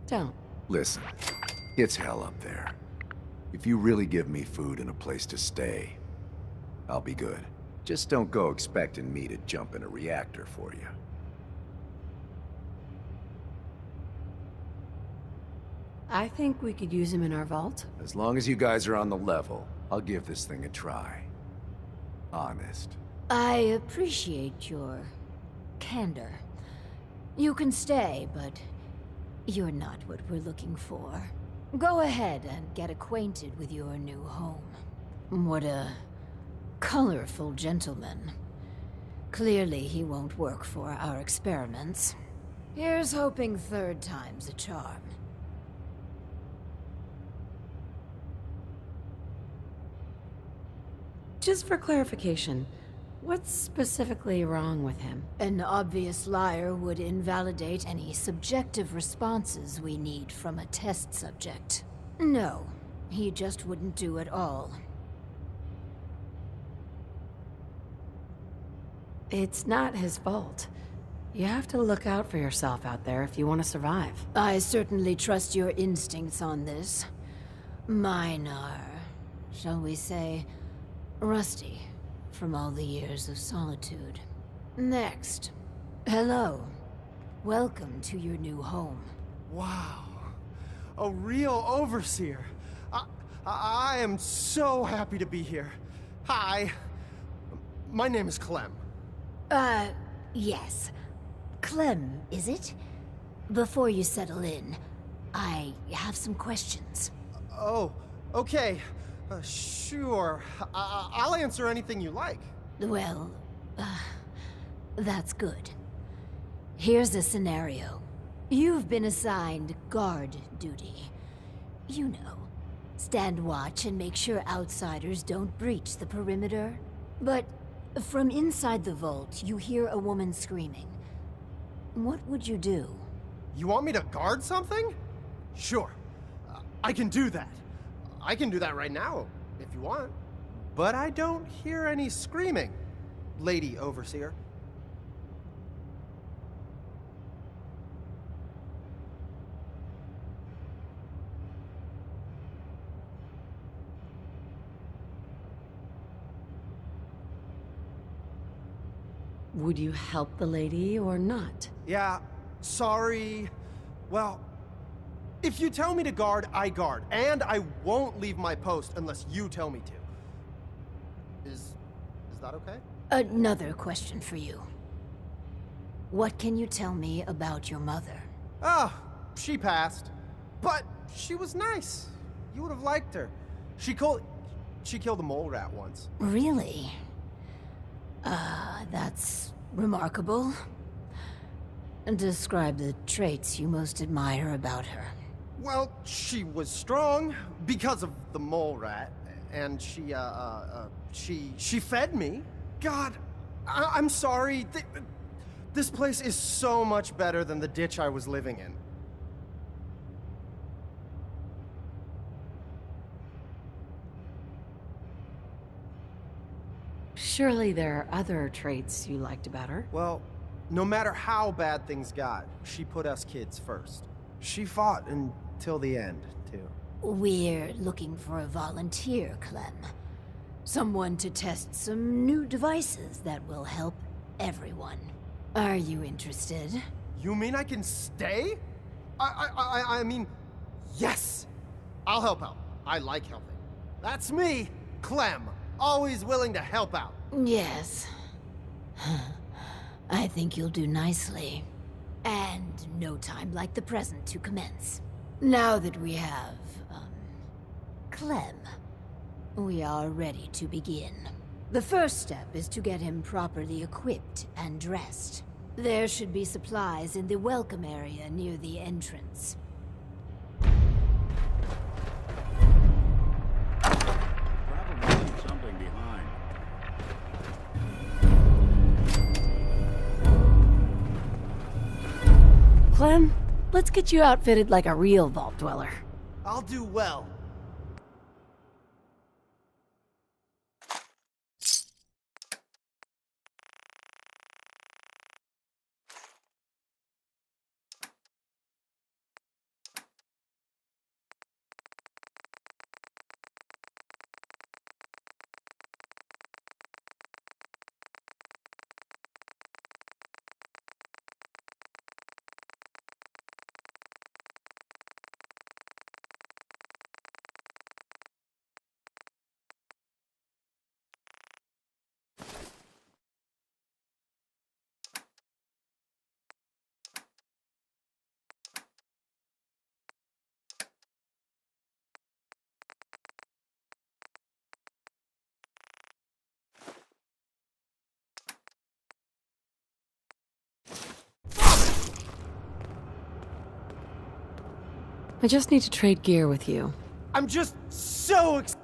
Don't. Listen, it's hell up there. If you really give me food and a place to stay, I'll be good. Just don't go expecting me to jump in a reactor for you. I think we could use him in our vault. As long as you guys are on the level, I'll give this thing a try. Honest. I appreciate your candor. You can stay, but you're not what we're looking for. Go ahead and get acquainted with your new home. What a colorful gentleman. Clearly he won't work for our experiments. Here's hoping third time's a charm. Just for clarification, what's specifically wrong with him? An obvious liar would invalidate any subjective responses we need from a test subject. No, he just wouldn't do it all. It's not his fault. You have to look out for yourself out there if you want to survive. I certainly trust your instincts on this. Mine are, shall we say, rusty from all the years of solitude. Next. Hello. Welcome to your new home. Wow. A real overseer. I am so happy to be here. Hi. My name is Clem. Yes. Clem, is it? Before you settle in, I have some questions. Oh, okay. Sure. I'll answer anything you like. Well, that's good. Here's a scenario. You've been assigned guard duty. You know, stand watch and make sure outsiders don't breach the perimeter. But from inside the vault, you hear a woman screaming. What would you do? You want me to guard something? Sure. I can do that. I can do that right now, if you want. But I don't hear any screaming, Lady Overseer. Would you help the lady or not? Yeah, sorry. Well, if you tell me to guard, I guard. And I won't leave my post unless you tell me to. Is that okay? Another question for you. What can you tell me about your mother? Ah, she passed. But she was nice. You would have liked her. She killed a mole rat once. Really? That's remarkable. Describe the traits you most admire about her. Well, she was strong because of the mole rat, and she fed me. God, I'm sorry. This place is so much better than the ditch I was living in. Surely there are other traits you liked about her. Well, no matter how bad things got, she put us kids first. She fought until the end, too. We're looking for a volunteer, Clem. Someone to test some new devices that will help everyone. Are you interested? You mean I can stay? I mean, yes! I'll help out. I like helping. That's me, Clem. Always willing to help out. Yes. I think you'll do nicely. And no time like the present to commence. Now that we have, Clem, we are ready to begin. The first step is to get him properly equipped and dressed. There should be supplies in the welcome area near the entrance. Something behind. Clem, let's get you outfitted like a real vault dweller. I'll do well. I just need to trade gear with you. I'm just so excited.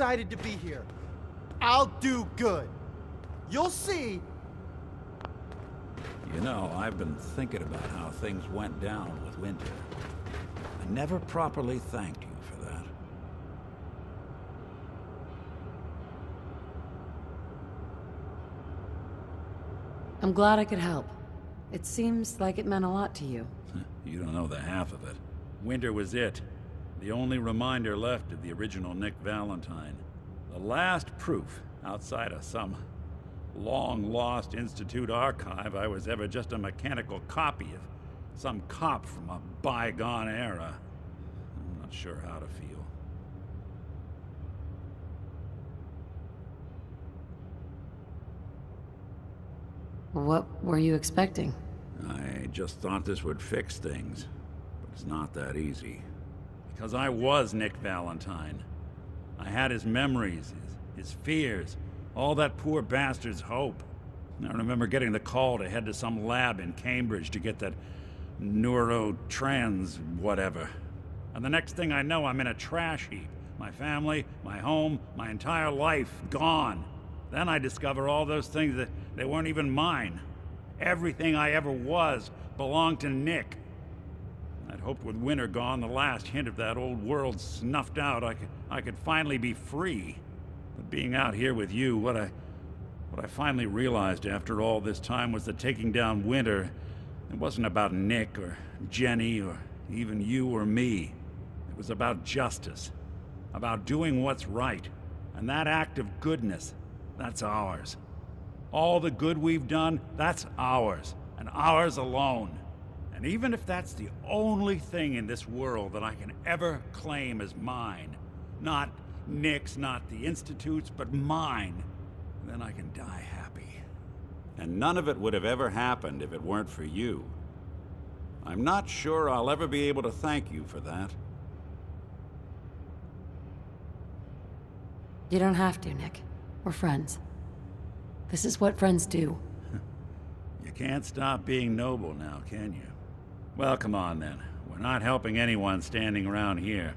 excited to be here. I'll do good. You'll see. You know, I've been thinking about how things went down with Winter. I never properly thanked you for that. I'm glad I could help. It seems like it meant a lot to you. You don't know the half of it. Winter was it. The only reminder left of the original Nick Valentine. The last proof, outside of some long-lost Institute archive, I was ever just a mechanical copy of some cop from a bygone era. I'm not sure how to feel. What were you expecting? I just thought this would fix things, but it's not that easy. Because I was Nick Valentine. I had his memories, his fears, all that poor bastard's hope. I remember getting the call to head to some lab in Cambridge to get that neurotrans whatever. And the next thing I know, I'm in a trash heap. My family, my home, my entire life gone. Then I discover all those things that they weren't even mine. Everything I ever was belonged to Nick. I'd hoped with Winter gone, the last hint of that old world snuffed out, I could finally be free. But being out here with you, what I finally realized after all this time was that taking down Winter, it wasn't about Nick or Jenny or even you or me. It was about justice, about doing what's right. And that act of goodness, that's ours. All the good we've done, that's ours, and ours alone. And even if that's the only thing in this world that I can ever claim as mine, not Nick's, not the Institute's, but mine, then I can die happy. And none of it would have ever happened if it weren't for you. I'm not sure I'll ever be able to thank you for that. You don't have to, Nick. We're friends. This is what friends do. You can't stop being noble now, can you? Well, come on then. We're not helping anyone standing around here.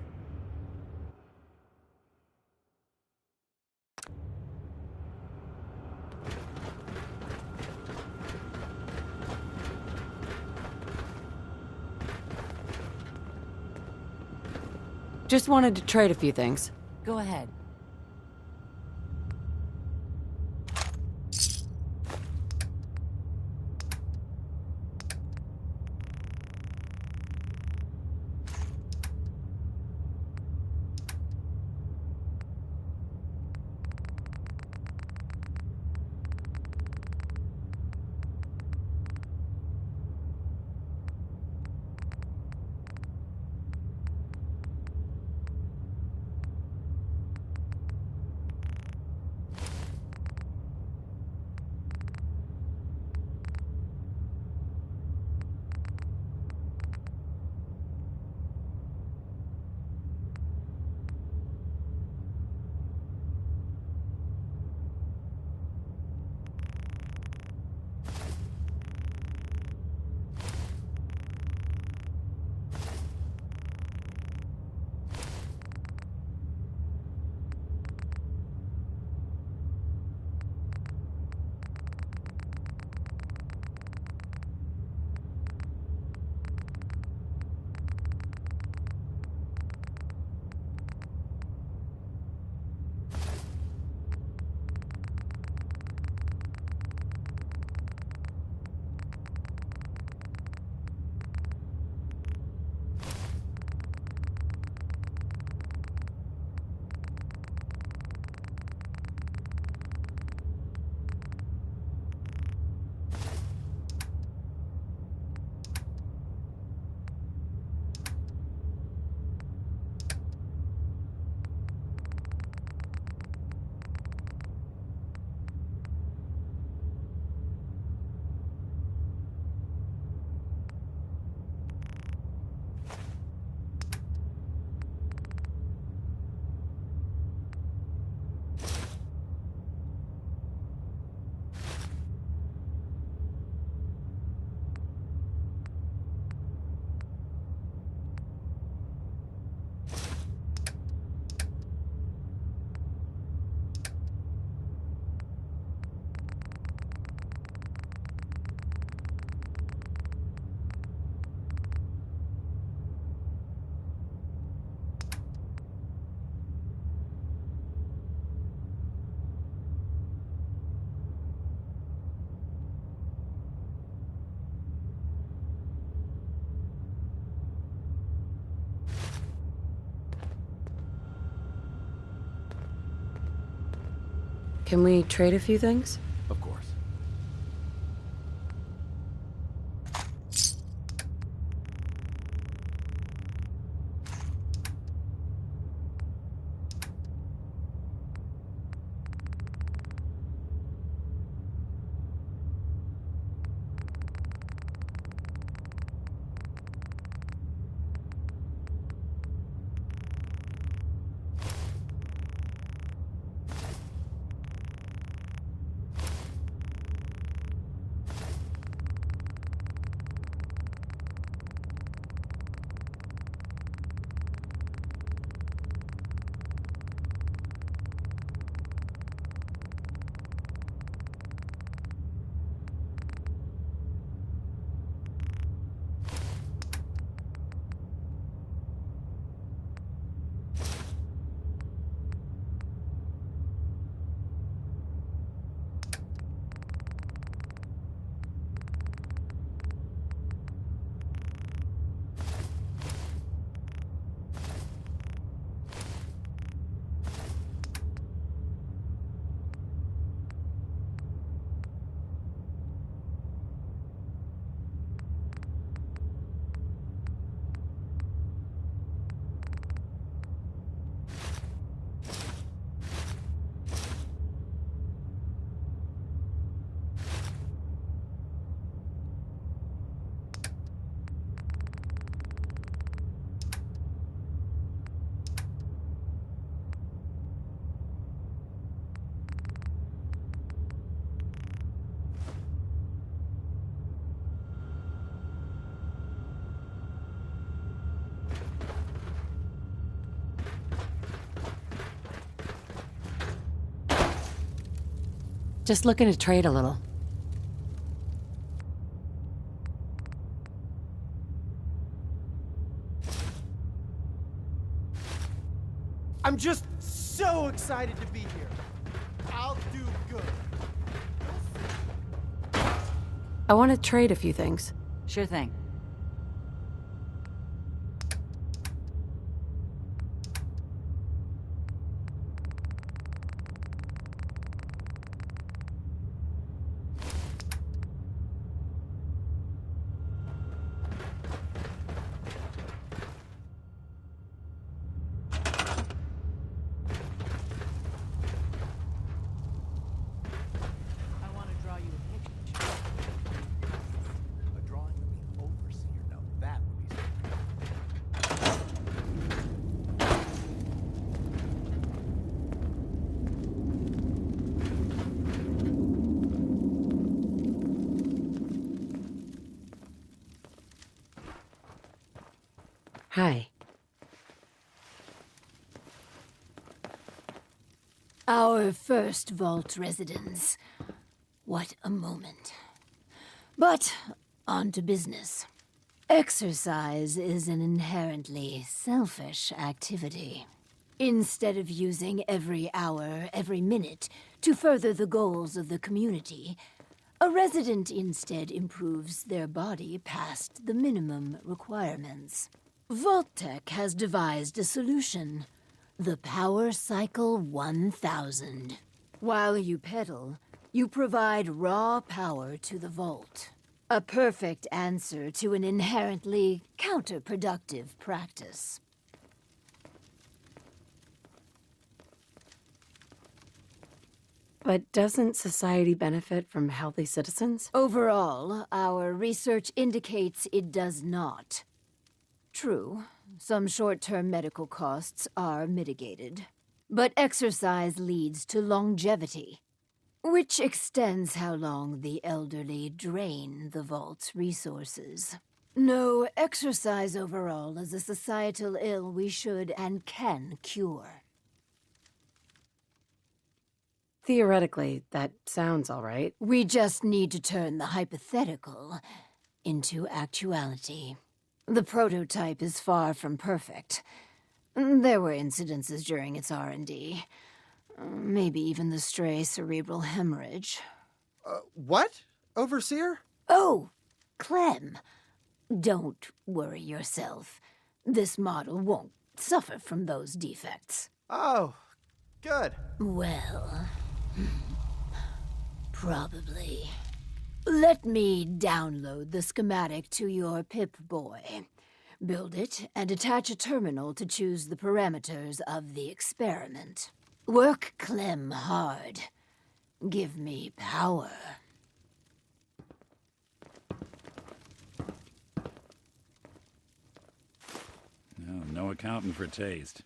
Just wanted to trade a few things. Go ahead. Can we trade a few things? Of course. Just looking to trade a little. I'm just so excited to be here. I'll do good. I want to trade a few things. Sure thing. A drawing of the Overseer. Now that would be... Hi. Our first vault residence. What a moment. But, on to business. Exercise is an inherently selfish activity. Instead of using every hour, every minute, to further the goals of the community, a resident instead improves their body past the minimum requirements. Vault-Tec has devised a solution. The Power Cycle 1000. While you pedal, you provide raw power to the vault. A perfect answer to an inherently counterproductive practice. But doesn't society benefit from healthy citizens? Overall, our research indicates it does not. True, some short-term medical costs are mitigated. But exercise leads to longevity, which extends how long the elderly drain the vault's resources. No, exercise overall is a societal ill we should and can cure. Theoretically, that sounds all right. We just need to turn the hypothetical into actuality. The prototype is far from perfect. There were incidences during its R&D. Maybe even the stray cerebral hemorrhage. What? Overseer? Oh, Clem. Don't worry yourself. This model won't suffer from those defects. Oh, good. Well, Probably. Let me download the schematic to your Pip-Boy. Build it and attach a terminal to choose the parameters of the experiment. Work Clem hard. Give me power. No accounting for taste.